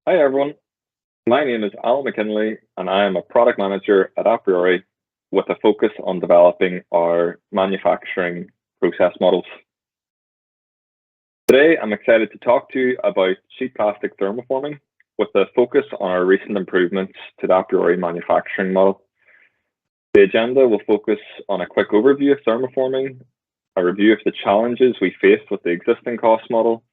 Hi everyone, my name is Al McKinley and I am a product manager at aPriori with a focus on developing our manufacturing process models. Today I'm excited to talk to you about sheet plastic thermoforming with a focus on our recent improvements to the aPriori manufacturing model. The agenda will focus on a quick overview of thermoforming, a review of the challenges we faced with the existing cost model,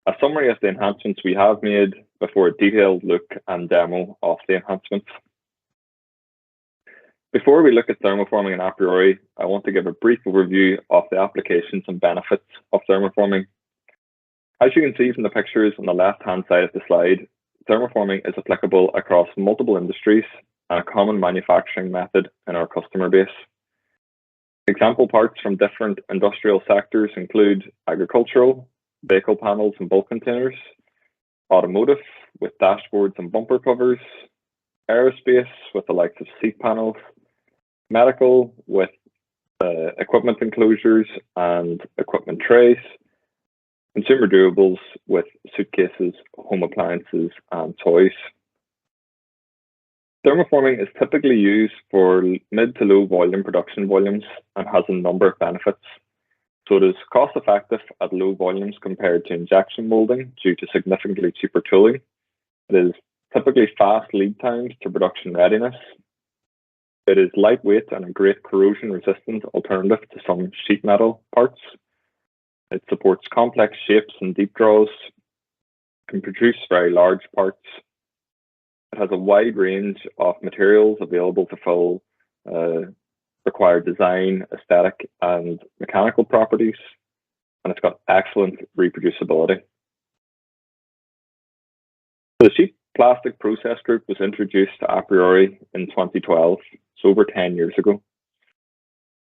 a summary of the enhancements we have made before a detailed look and demo of the enhancements. Before we look at thermoforming and aPriori, I want to give a brief overview of the applications and benefits of thermoforming. As you can see from the pictures on the left-hand side of the slide, thermoforming is applicable across multiple industries and a common manufacturing method in our customer base. Example parts from different industrial sectors include agricultural, vehicle panels and bulk containers, automotive with dashboards and bumper covers, aerospace with the likes of seat panels, medical with equipment enclosures and equipment trays, consumer durables with suitcases, home appliances and toys. Thermoforming is typically used for mid to low volume production volumes and has a number of benefits. So it is cost effective at low volumes compared to injection molding due to significantly cheaper tooling. It is typically fast lead times to production readiness. It is lightweight and a great corrosion resistant alternative to some sheet metal parts. It supports complex shapes and deep draws, can produce very large parts. It has a wide range of materials available to fill required design, aesthetic, and mechanical properties, and it's got excellent reproducibility. The sheet plastic process group was introduced to aPriori in 2012, so over 10 years ago.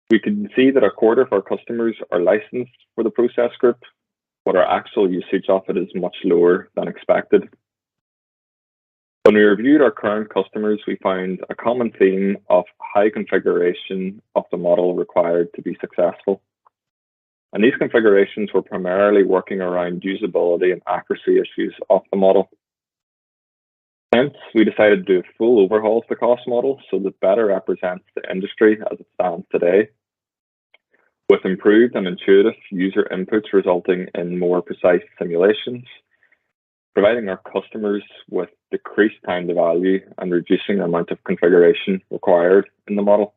We can see that a quarter of our customers are licensed for the process group, but our actual usage of it is much lower than expected. When we reviewed our current customers, we found a common theme of high configuration of the model required to be successful. And these configurations were primarily working around usability and accuracy issues of the model. Hence, we decided to do a full overhaul of the cost model so that better represents the industry as it stands today, with improved and intuitive user inputs resulting in more precise simulations, providing our customers with decreased time to value and reducing the amount of configuration required in the model.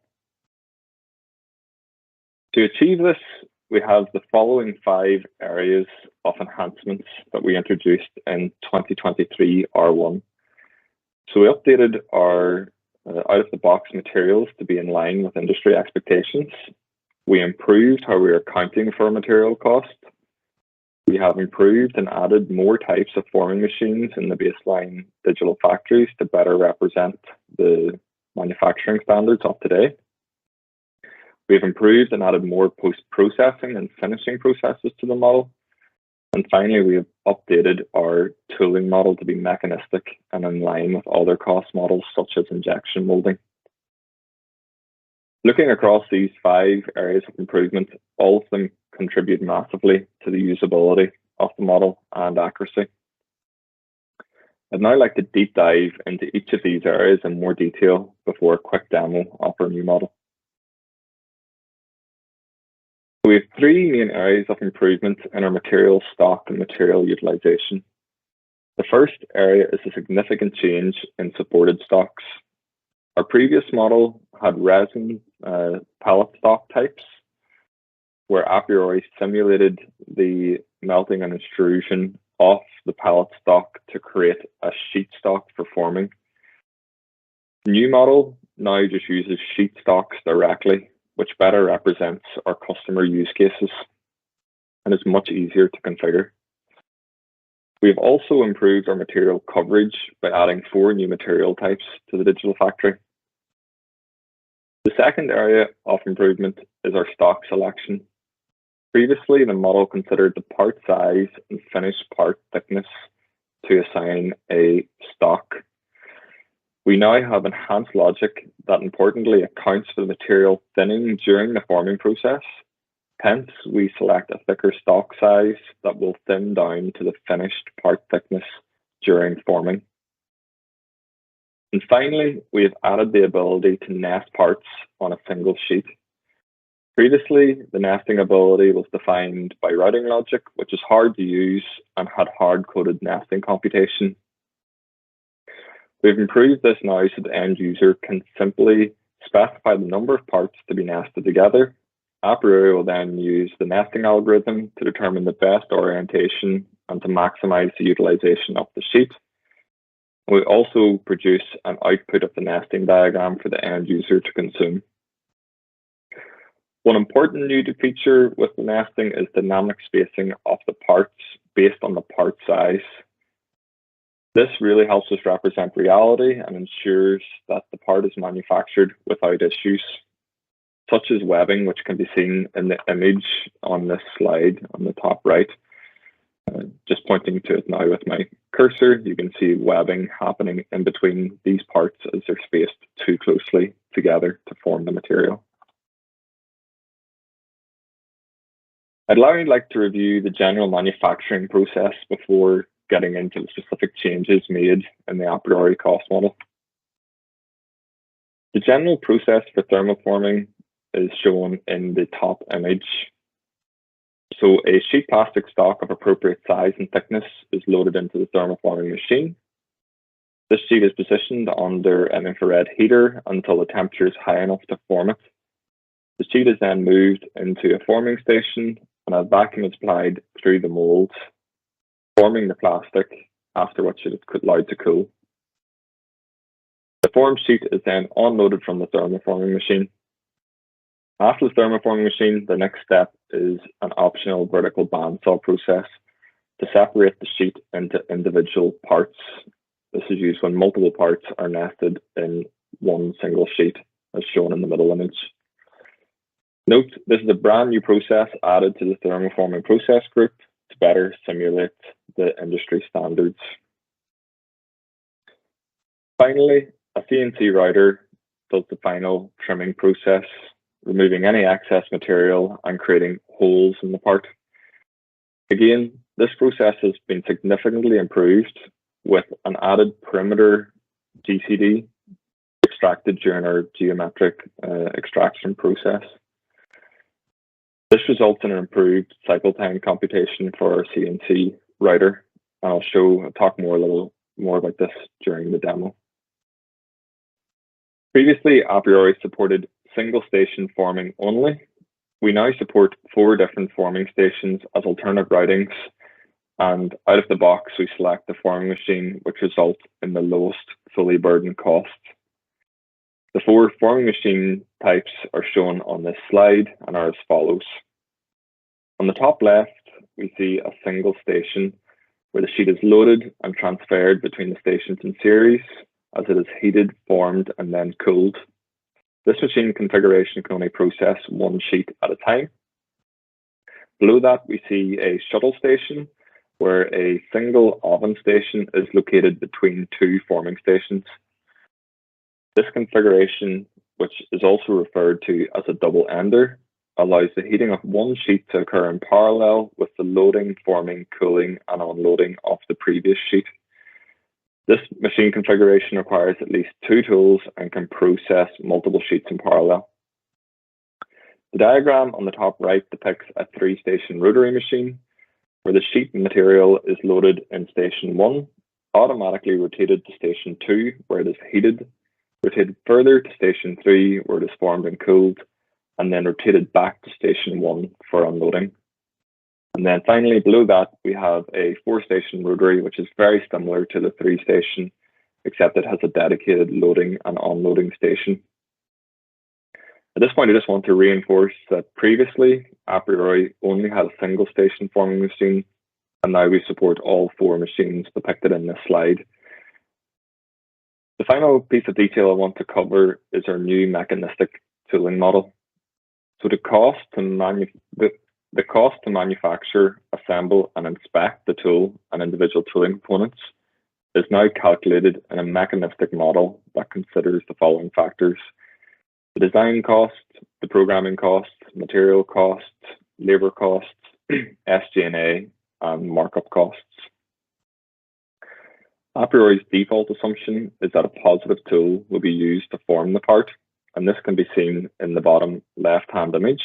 To achieve this, we have the following 5 areas of enhancements that we introduced in 2023 R1. So we updated our out-of-the-box materials to be in line with industry expectations. We improved how we are accounting for material cost. We have improved and added more types of forming machines in the baseline digital factories to better represent the manufacturing standards of today. We have improved and added more post-processing and finishing processes to the model. And finally, we have updated our tooling model to be mechanistic and in line with other cost models such as injection molding. Looking across these 5 areas of improvement, all of them contribute massively to the usability of the model and accuracy. I'd now like to deep dive into each of these areas in more detail before a quick demo of our new model. We have 3 main areas of improvement in our material stock and material utilization. The first area is a significant change in supported stocks. Our previous model had resin pallet stock types, where aPriori simulated the melting and extrusion of the pallet stock to create a sheet stock for forming. The new model now just uses sheet stocks directly, which better represents our customer use cases and is much easier to configure. We have also improved our material coverage by adding 4 new material types to the digital factory. The second area of improvement is our stock selection. Previously, the model considered the part size and finished part thickness to assign a stock. We now have enhanced logic that importantly accounts for the material thinning during the forming process. Hence, we select a thicker stock size that will thin down to the finished part thickness during forming. And finally, we have added the ability to nest parts on a single sheet. Previously, the nesting ability was defined by routing logic, which is hard to use and had hard-coded nesting computation. We've improved this now so the end user can simply specify the number of parts to be nested together. aPriori will then use the nesting algorithm to determine the best orientation and to maximize the utilization of the sheet. We also produce an output of the nesting diagram for the end user to consume. One important new feature with the nesting is dynamic spacing of the parts based on the part size. This really helps us represent reality and ensures that the part is manufactured without issues, such as webbing, which can be seen in the image on this slide on the top right. Just pointing to it now with my cursor, you can see webbing happening in between these parts as they're spaced too closely together to form the material. I'd now like to review the general manufacturing process before getting into the specific changes made in the aPriori cost model. The general process for thermoforming is shown in the top image. So a sheet plastic stock of appropriate size and thickness is loaded into the thermoforming machine. This sheet is positioned under an infrared heater until the temperature is high enough to form it. The sheet is then moved into a forming station and a vacuum is applied through the molds, forming the plastic, after which it is allowed to cool. The formed sheet is then unloaded from the thermoforming machine. After the thermoforming machine, the next step is an optional vertical bandsaw process to separate the sheet into individual parts. This is used when multiple parts are nested in one single sheet, as shown in the middle image. Note, this is a brand new process added to the thermoforming process group to better simulate the industry standards. Finally, a CNC router does the final trimming process, removing any excess material and creating holes in the part. Again, this process has been significantly improved with an added perimeter GCD extracted during our geometric extraction process. This results in an improved cycle time computation for our CNC router. I'll talk a little more about this during the demo. Previously, aPriori supported single station forming only. We now support 4 different forming stations as alternate routings, and out of the box, we select the forming machine, which results in the lowest fully burdened cost. The 4 forming machine types are shown on this slide and are as follows. On the top left, we see a single station where the sheet is loaded and transferred between the stations in series as it is heated, formed, and then cooled. This machine configuration can only process 1 sheet at a time. Below that, we see a shuttle station where a single oven station is located between 2 forming stations. This configuration, which is also referred to as a double ender, allows the heating of 1 sheet to occur in parallel with the loading, forming, cooling, and unloading of the previous sheet. This machine configuration requires at least 2 tools and can process multiple sheets in parallel. The diagram on the top right depicts a 3-station rotary machine where the sheet material is loaded in station 1, automatically rotated to station 2 where it is heated, rotated further to station 3 where it is formed and cooled, and then rotated back to station 1 for unloading. And then finally, below that, we have a 4-station rotary, which is very similar to the 3-station, except it has a dedicated loading and unloading station. At this point, I just want to reinforce that previously, aPriori only had a single-station forming machine, and now we support all 4 machines depicted in this slide. The final piece of detail I want to cover is our new mechanistic tooling model. So the cost to manufacture, assemble, and inspect the tool and individual tooling components is now calculated in a mechanistic model that considers the following factors: the design cost, the programming cost, material cost, labor costs, SG&A, and markup costs. aPriori's default assumption is that a positive tool will be used to form the part, and this can be seen in the bottom left-hand image.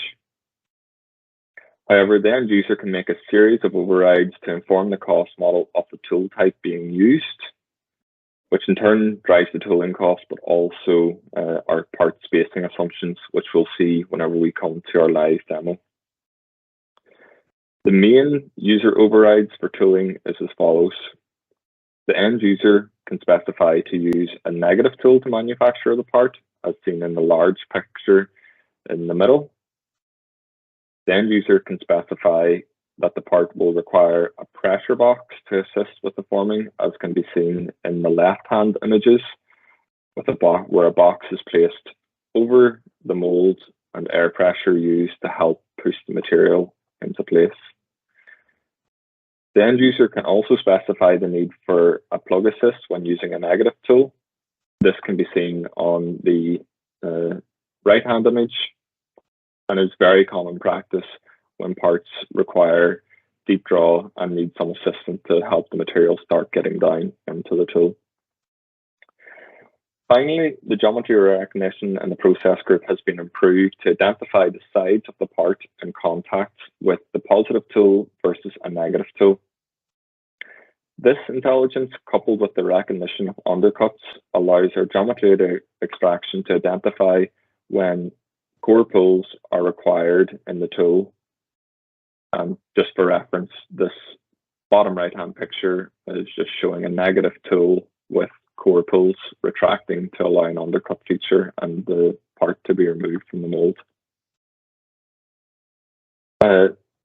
However, the end user can make a series of overrides to inform the cost model of the tool type being used, which in turn drives the tooling cost, but also our part spacing assumptions, which we'll see whenever we come to our live demo. The main user overrides for tooling is as follows. The end user can specify to use a negative tool to manufacture the part, as seen in the large picture in the middle. The end user can specify that the part will require a pressure box to assist with the forming, as can be seen in the left-hand images, with where a box is placed over the mold and air pressure used to help push the material into place. The end user can also specify the need for a plug assist when using a negative tool. This can be seen on the right-hand image, and is very common practice when parts require deep draw and need some assistance to help the material start getting down into the tool. Finally, the geometry recognition in the process group has been improved to identify the sides of the part in contact with the positive tool versus a negative tool. This intelligence, coupled with the recognition of undercuts, allows our geometry extraction to identify when core pulls are required in the tool. Just for reference, this bottom right-hand picture is just showing a negative tool with core pulls retracting to allow an undercut feature and the part to be removed from the mold.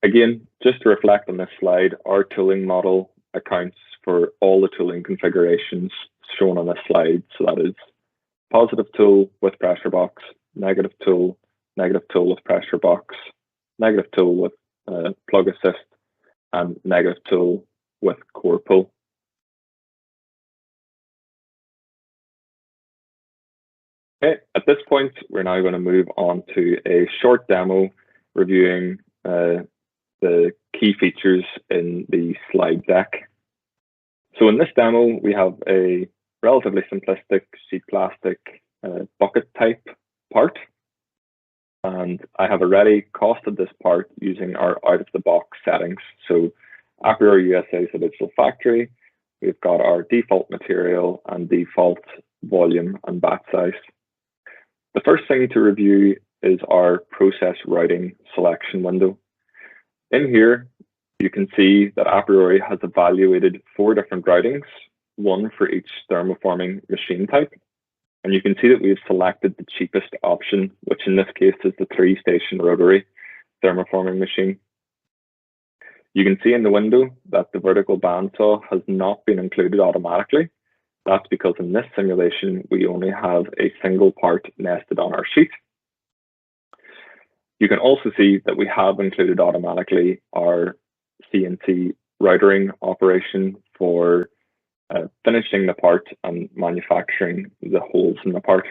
Again, just to reflect on this slide, our tooling model accounts for all the tooling configurations shown on this slide. So that is positive tool with pressure box, negative tool with pressure box, negative tool with plug assist, and negative tool with core pull. Okay, at this point, we're now going to move on to a short demo reviewing the key features in the slide deck. So in this demo, we have a relatively simplistic sheet plastic bucket type part. And I have already costed this part using our out-of-the-box settings. So aPriori USA is a digital factory. We've got our default material and default volume and batch size. The first thing to review is our process routing selection window. In here, you can see that aPriori has evaluated 4 different routings, one for each thermoforming machine type. And you can see that we've selected the cheapest option, which in this case is the 3-station rotary thermoforming machine. You can see in the window that the vertical bandsaw has not been included automatically. That's because in this simulation, we only have a single part nested on our sheet. You can also see that we have included automatically our CNC routering operation for finishing the part and manufacturing the holes in the part.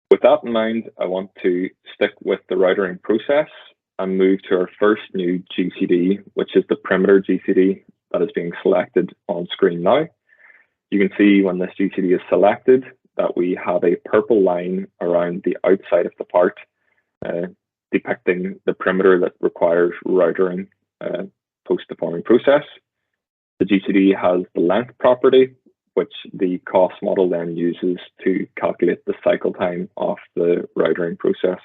With that in mind, I want to stick with the routering process and move to our first new GCD, which is the perimeter GCD that is being selected on screen now. You can see when this GCD is selected that we have a purple line around the outside of the part, depicting the perimeter that requires routering post the forming process. The GCD has the length property, which the cost model then uses to calculate the cycle time of the routering process.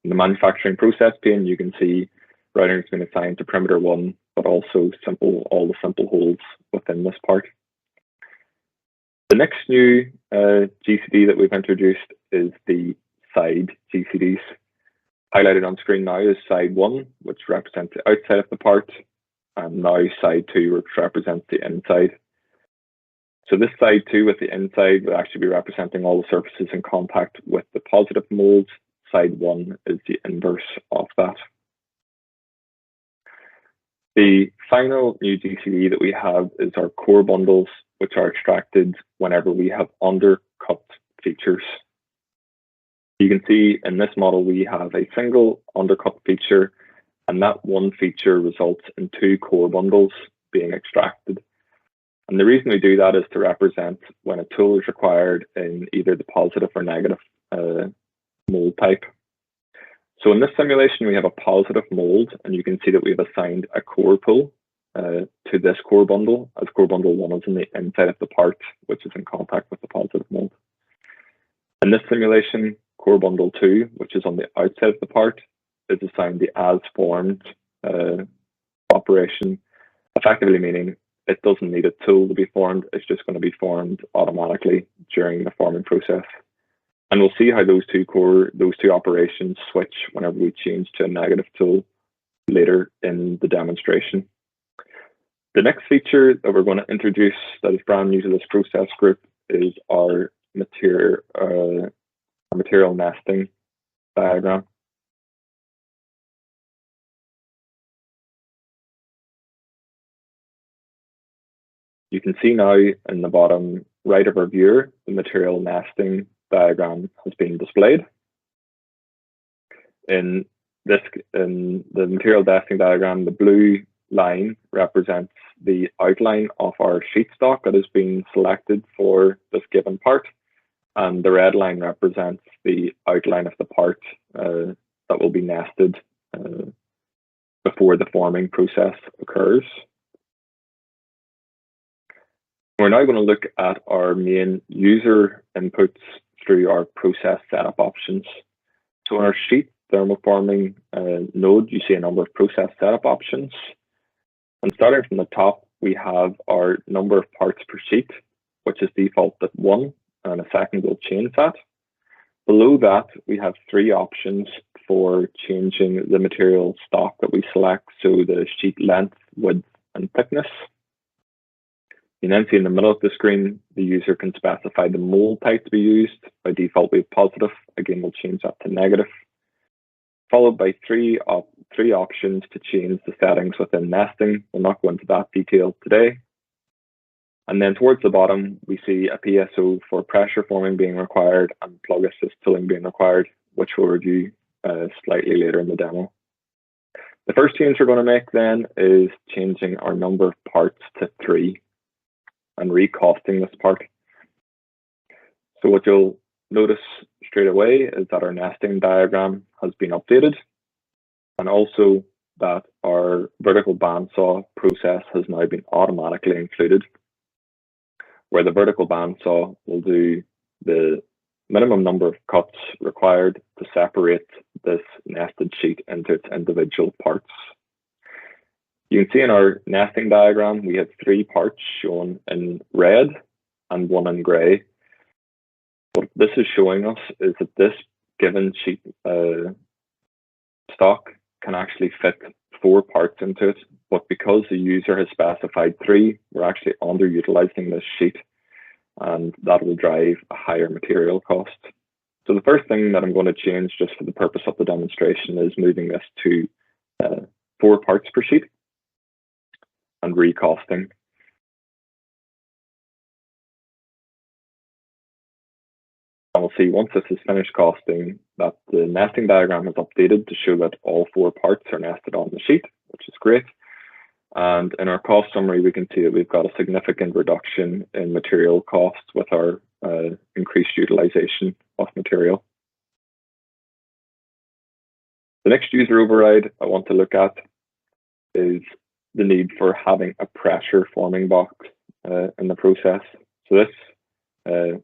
In the manufacturing process pane, you can see routing has been assigned to perimeter 1, but also all the simple holes within this part. The next new GCD that we've introduced is the side GCDs. Highlighted on screen now is side 1, which represents the outside of the part, and now side 2, which represents the inside. So this side 2 with the inside will actually be representing all the surfaces in contact with the positive mold. Side 1 is the inverse of that. The final new GCD that we have is our core bundles, which are extracted whenever we have undercut features. You can see in this model, we have a single undercut feature, and that one feature results in 2 core bundles, being extracted. And the reason we do that is to represent when a tool is required in either the positive or negative mold type. So in this simulation, we have a positive mold, and you can see that we've assigned a core pool to this core bundle, as core bundle 1 is in the inside of the part, which is in contact with the positive mold. In this simulation, core bundle 2, which is on the outside of the part, is assigned the as formed operation, effectively meaning it doesn't need a tool to be formed, it's just going to be formed automatically during the forming process. And we'll see how those two operations switch whenever we change to a negative tool later in the demonstration. The next feature that we're going to introduce that is brand new to this process group is our material nesting diagram. You can see now in the bottom right of our viewer, the material nesting diagram has been displayed. In the material nesting diagram, the blue line represents the outline of our sheet stock that has been selected for this given part, and the red line represents the outline of the part that will be nested before the forming process occurs. We're now going to look at our main user inputs through our process setup options. So in our sheet thermoforming node, you see a number of process setup options. And starting from the top, we have our number of parts per sheet, which is default at 1, and a second will change that. Below that, we have 3 options for changing the material stock that we select, so the sheet length, width, and thickness. You then see in the middle of the screen, the user can specify the mold type to be used. By default, we have positive. Again, we'll change that to negative. Followed by three options to change the settings within nesting. We'll not go into that detail today. And then towards the bottom, we see a PSO for pressure forming being required and plug assist tooling being required, which we'll review slightly later in the demo. The first change we're going to make then is changing our number of parts to 3. And recosting this part. So what you'll notice straight away is that our nesting diagram has been updated, and also that our vertical bandsaw process has now been automatically included, where the vertical bandsaw will do the minimum number of cuts required to separate this nested sheet into its individual parts. You can see in our nesting diagram, we have 3 parts shown in red and 1 in grey. What this is showing us is that this given sheet stock can actually fit 4 parts into it, but because the user has specified 3, we're actually underutilizing this sheet, and that will drive a higher material cost. So the first thing that I'm going to change just for the purpose of the demonstration is moving this to 4 parts per sheet and recosting. And we'll see once this is finished costing that the nesting diagram is updated to show that all 4 parts are nested on the sheet, which is great. And in our cost summary, we can see that we've got a significant reduction in material costs with our increased utilization of material. The next user override I want to look at is the need for having a pressure forming box in the process. So this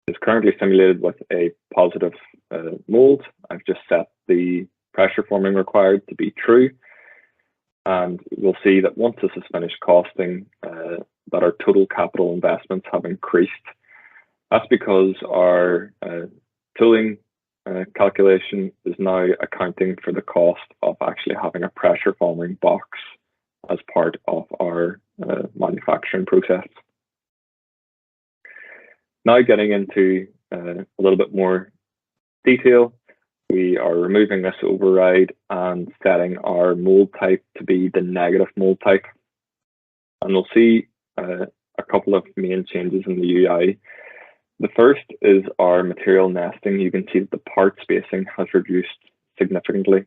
is currently simulated with a positive mold. I've just set the pressure forming required to be true. And we'll see that once this is finished costing, that our total capital investments have increased. That's because our tooling calculation is now accounting for the cost of actually having a pressure forming box as part of our manufacturing process. Now getting into a little bit more detail, we are removing this override and setting our mold type to be the negative mold type. And we'll see a couple of main changes in the UI. The first is our material nesting. You can see that the part spacing has reduced significantly.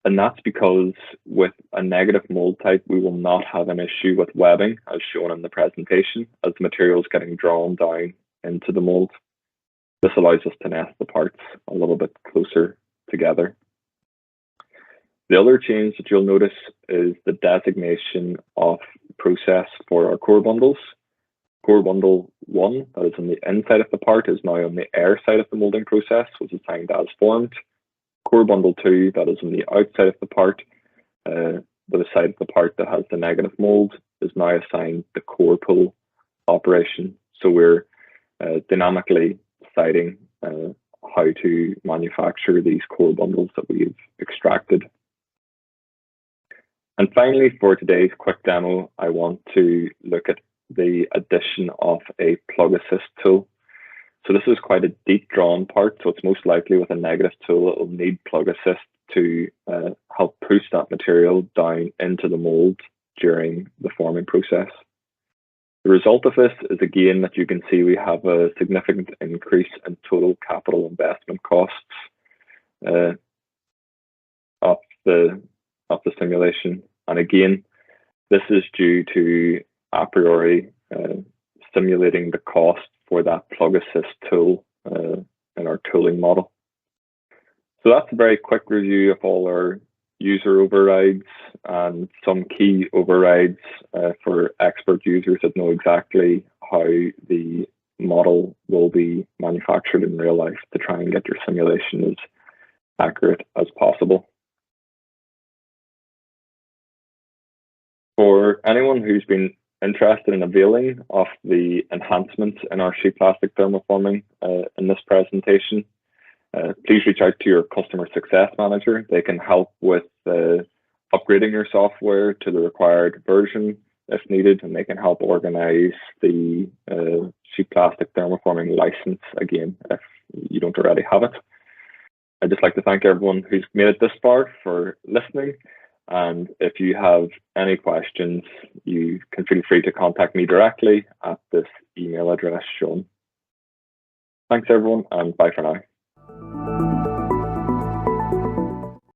And that's because with a negative mold type, we will not have an issue with webbing as shown in the presentation, as the material is getting drawn down into the mold. This allows us to nest the parts a little bit closer together. The other change that you'll notice is the designation of process for our core bundles. Core bundle 1, that is on the inside of the part, is now on the air side of the molding process, which is assigned as formed. Core bundle 2, that is on the outside of the part, the side of the part that has the negative mold, is now assigned the core pull operation. So we're dynamically deciding how to manufacture these core bundles that we've extracted. And finally, for today's quick demo, I want to look at the addition of a plug assist tool. So this is quite a deep drawn part, so it's most likely with a negative tool, it will need plug assist to help push that material down into the mold during the forming process. The result of this is, again, that you can see we have a significant increase in total capital investment costs of the simulation. And again, this is due to aPriori simulating the cost for that plug assist tool in our tooling model. So that's a very quick review of all our user overrides and some key overrides for expert users that know exactly how the model will be manufactured in real life to try and get your simulation as accurate as possible. For anyone who's been interested in availing of the enhancements in our sheet plastic thermoforming in this presentation, please reach out to your customer success manager. They can help with upgrading your software to the required version if needed, and they can help organize the sheet plastic thermoforming license again if you don't already have it. I'd just like to thank everyone who's made it this far for listening. And if you have any questions, you can feel free to contact me directly at this email address shown. Thanks everyone, and bye for now.